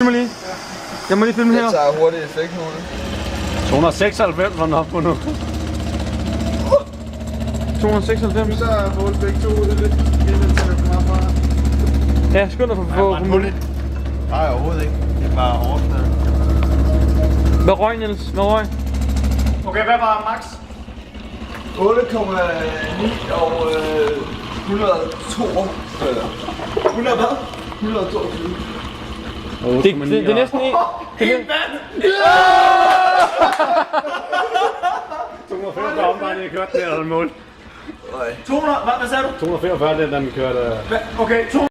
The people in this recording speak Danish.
Jeg må lige filme her. Jeg tager hurtigt effekt nu. 296 var den op på nu. 296. Så er vores begge to lidt inden til at komme herfra. Ja, skynd dig for muligt. Nej, overhovedet ikke. Det var overfladen. Hvad røg, Niels? Hvad røg? Okay, hvad var max? 8,9 og 102. 100 hvad? 122. Det er næsten en. Det er 245 omdrejninger, jeg kørte der, eller mål. 200, hvad sagde du? 245, den kørte. Okay, 200.